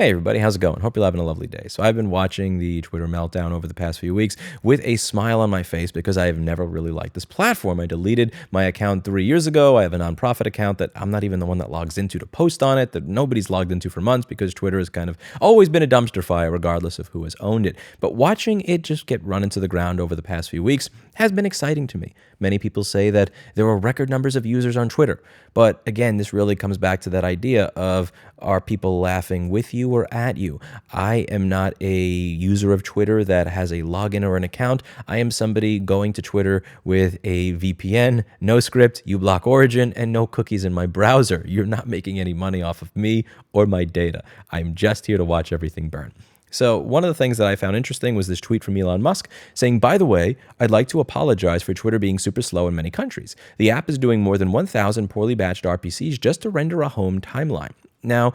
Hey everybody, how's it going? Hope you're having a lovely day. So I've been watching the Twitter meltdown over the past few weeks with a smile on my face because I have never really liked this platform. I deleted my account 3 years ago. I have a nonprofit account that I'm not even the one that logs into to post on it, that nobody's logged into for months because Twitter has kind of always been a dumpster fire regardless of who has owned it. But watching it just get run into the ground over the past few weeks has been exciting to me. Many people say that there are record numbers of users on Twitter. But again, this really comes back to that idea of, are people laughing with you or at you? I am not a user of Twitter that has a login or an account. I am somebody going to Twitter with a VPN, no script, uBlock Origin, and no cookies in my browser. You're not making any money off of me or my data. I'm just here to watch everything burn. So one of the things that I found interesting was this tweet from Elon Musk saying, by the way, I'd like to apologize for Twitter being super slow in many countries. The app is doing more than 1,000 poorly batched RPCs just to render a home timeline. Now,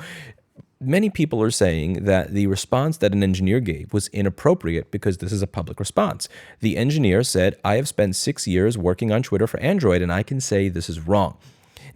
many people are saying that the response that an engineer gave was inappropriate because this is a public response. The engineer said, I have spent 6 years working on Twitter for Android, and I can say this is wrong.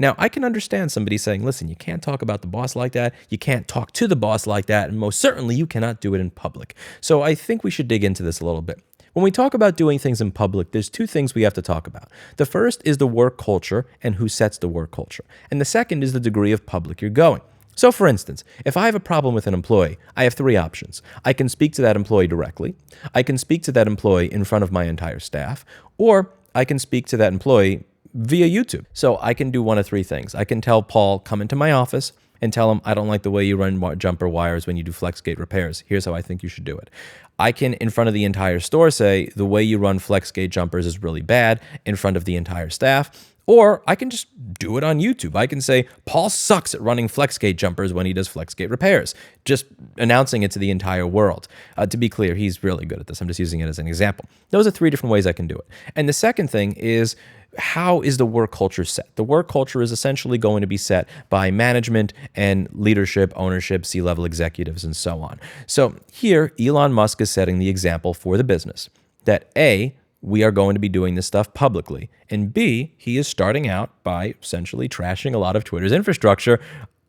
Now, I can understand somebody saying, listen, you can't talk about the boss like that. You can't talk to the boss like that. And most certainly, you cannot do it in public. So I think we should dig into this a little bit. When we talk about doing things in public, there's two things we have to talk about. The first is the work culture and who sets the work culture. And the second is the degree of public you're going. So for instance, if I have a problem with an employee, I have three options. I can speak to that employee directly, I can speak to that employee in front of my entire staff, or I can speak to that employee via YouTube. So I can do one of three things. I can tell Paul, come into my office and tell him, I don't like the way you run jumper wires when you do FlexGate repairs. Here's how I think you should do it. I can, in front of the entire store, say, the way you run FlexGate jumpers is really bad in front of the entire staff. Or I can just do it on YouTube. I can say, Paul sucks at running FlexGate jumpers when he does FlexGate repairs, just announcing it to the entire world. To be clear, he's really good at this. I'm just using it as an example. Those are three different ways I can do it. And the second thing is, how is the work culture set? The work culture is essentially going to be set by management and leadership, ownership, C-level executives, and so on. So here, Elon Musk is setting the example for the business that A, we are going to be doing this stuff publicly, and B, he is starting out by essentially trashing a lot of Twitter's infrastructure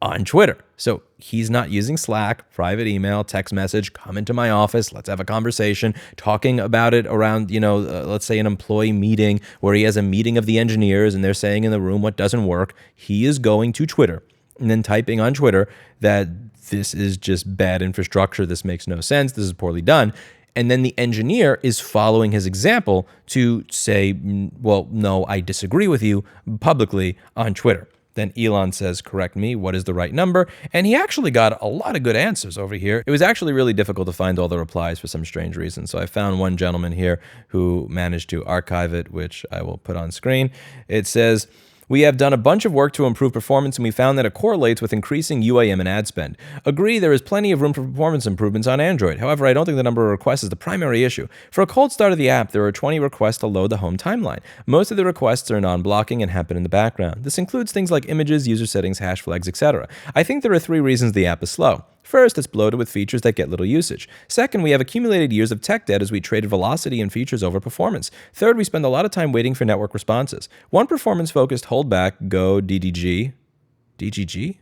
on Twitter. So he's not using Slack, private email, text message, come into my office, let's have a conversation, talking about it around, let's say an employee meeting where he has a meeting of the engineers and they're saying in the room what doesn't work. He is going to Twitter and then typing on Twitter that this is just bad infrastructure, this makes no sense, this is poorly done. And then the engineer is following his example to say, well, no, I disagree with you publicly on Twitter. Then Elon says, correct me, what is the right number? And he actually got a lot of good answers over here. It was actually really difficult to find all the replies for some strange reason. So I found one gentleman here who managed to archive it, which I will put on screen. It says, we have done a bunch of work to improve performance, and we found that it correlates with increasing UAM and ad spend. Agree, there is plenty of room for performance improvements on Android. However, I don't think the number of requests is the primary issue. For a cold start of the app, there are 20 requests to load the home timeline. Most of the requests are non-blocking and happen in the background. This includes things like images, user settings, hash flags, etc. I think there are three reasons the app is slow. First, it's bloated with features that get little usage. Second, we have accumulated years of tech debt as we traded velocity and features over performance. Third, we spend a lot of time waiting for network responses. One performance-focused holdback, Go DDG, DGG?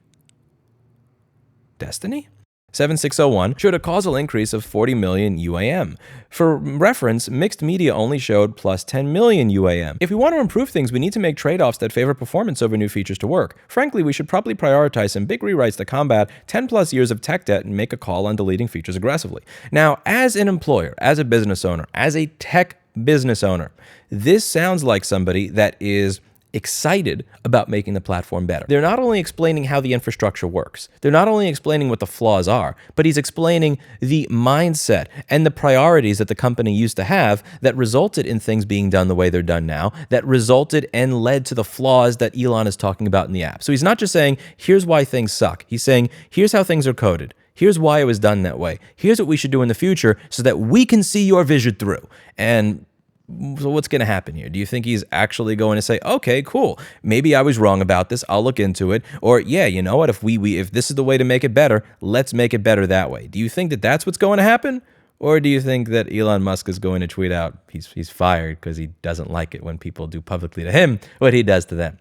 Destiny? 7601 showed a causal increase of 40 million UAM. For reference, mixed media only showed plus 10 million UAM. If we want to improve things, we need to make trade-offs that favor performance over new features to work. Frankly, we should probably prioritize some big rewrites to combat 10 plus years of tech debt and make a call on deleting features aggressively. Now, as an employer, as a business owner, as a tech business owner, this sounds like somebody that is excited about making the platform better. They're not only explaining how the infrastructure works, they're not only explaining what the flaws are, but he's explaining the mindset and the priorities that the company used to have that resulted in things being done the way they're done now, that resulted and led to the flaws that Elon is talking about in the app. So he's not just saying, here's why things suck. He's saying, here's how things are coded. Here's why it was done that way. Here's what we should do in the future so that we can see your vision through. And so what's going to happen here? Do you think he's actually going to say, okay, cool, maybe I was wrong about this, I'll look into it, or yeah, you know what, if this is the way to make it better, let's make it better that way? Do you think that that's what's going to happen? Or do you think that Elon Musk is going to tweet out he's fired because he doesn't like it when people do publicly to him what he does to them?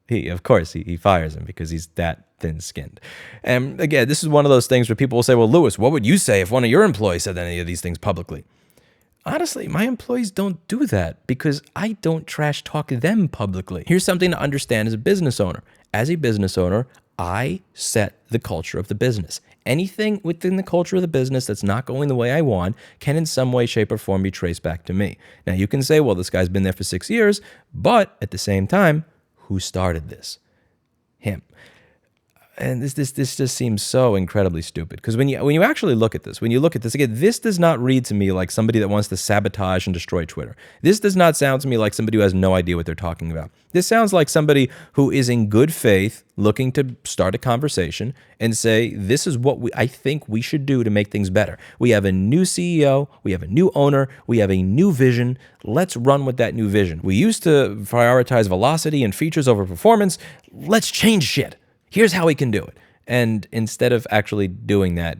Of course, he fires him because he's that thin-skinned. And again, this is one of those things where people will say, well, Lewis, what would you say if one of your employees said any of these things publicly? Honestly, my employees don't do that because I don't trash talk them publicly. Here's something to understand as a business owner. As a business owner, I set the culture of the business. Anything within the culture of the business that's not going the way I want can in some way, shape, or form be traced back to me. Now, you can say, well, this guy's been there for 6 years, but at the same time, who started this? Him. And this just seems so incredibly stupid. Because when you actually look at this, again, this does not read to me like somebody that wants to sabotage and destroy Twitter. This does not sound to me like somebody who has no idea what they're talking about. This sounds like somebody who is in good faith looking to start a conversation and say, this is what I think we should do to make things better. We have a new CEO, we have a new owner, we have a new vision. Let's run with that new vision. We used to prioritize velocity and features over performance. Let's change shit. Here's how we can do it. And instead of actually doing that,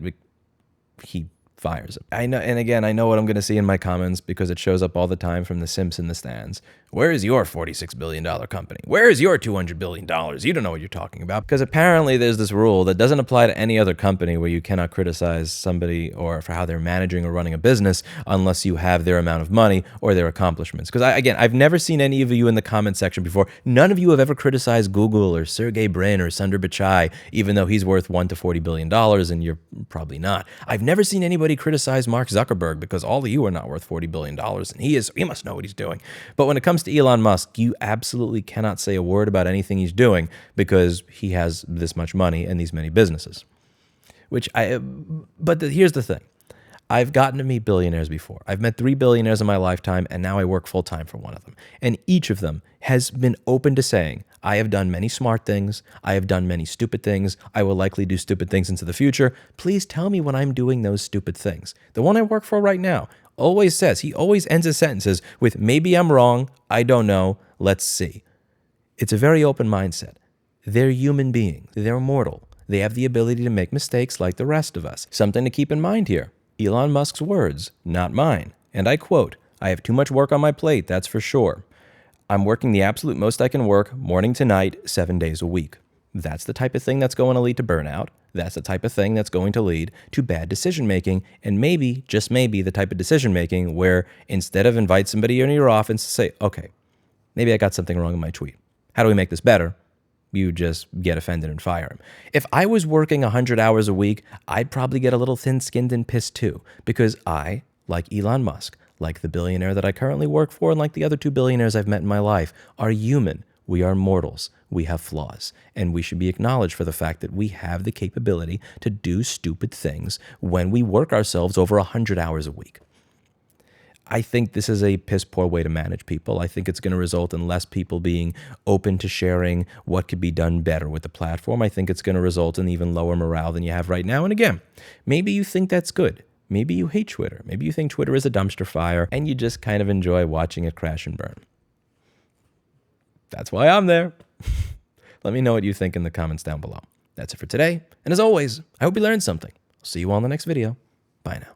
he fires him. I know, and again, I know what I'm going to see in my comments because it shows up all the time from the simps in the stands. Where is your $46 billion company? Where is your $200 billion? You don't know what you're talking about. Because apparently there's this rule that doesn't apply to any other company where you cannot criticize somebody or for how they're managing or running a business unless you have their amount of money or their accomplishments. Because again, I've never seen any of you in the comment section before. None of you have ever criticized Google or Sergey Brin or Sundar Pichai, even though he's worth $1 to $40 billion and you're probably not. I've never seen anybody criticize Mark Zuckerberg because all of you are not worth $40 billion and he must know what he's doing. But when it comes to Elon Musk, you absolutely cannot say a word about anything he's doing because he has this much money and these many businesses. Here's the thing. I've gotten to meet billionaires before. I've met 3 billionaires in my lifetime, and now I work full-time for one of them. And each of them has been open to saying, I have done many smart things. I have done many stupid things. I will likely do stupid things into the future. Please tell me when I'm doing those stupid things. The one I work for right now always says, he always ends his sentences with, maybe I'm wrong, I don't know, let's see. It's a very open mindset. They're human beings. They're mortal. They have the ability to make mistakes like the rest of us. Something to keep in mind here. Elon Musk's words, not mine. And I quote, I have too much work on my plate, that's for sure. I'm working the absolute most I can work, morning to night, 7 days a week. That's the type of thing that's going to lead to burnout. That's the type of thing that's going to lead to bad decision-making, and maybe, just maybe, the type of decision-making where instead of invite somebody into your office to say, okay, maybe I got something wrong in my tweet. How do we make this better? You just get offended and fire him. If I was working 100 hours a week, I'd probably get a little thin-skinned and pissed too, because I, like Elon Musk, like the billionaire that I currently work for, and like the other 2 billionaires I've met in my life, are human. We are mortals. We have flaws. And we should be acknowledged for the fact that we have the capability to do stupid things when we work ourselves over 100 hours a week. I think this is a piss-poor way to manage people. I think it's going to result in less people being open to sharing what could be done better with the platform. I think it's going to result in even lower morale than you have right now. And again, maybe you think that's good. Maybe you hate Twitter. Maybe you think Twitter is a dumpster fire and you just kind of enjoy watching it crash and burn. That's why I'm there. Let me know what you think in the comments down below. That's it for today. And as always, I hope you learned something. I'll see you all in the next video. Bye now.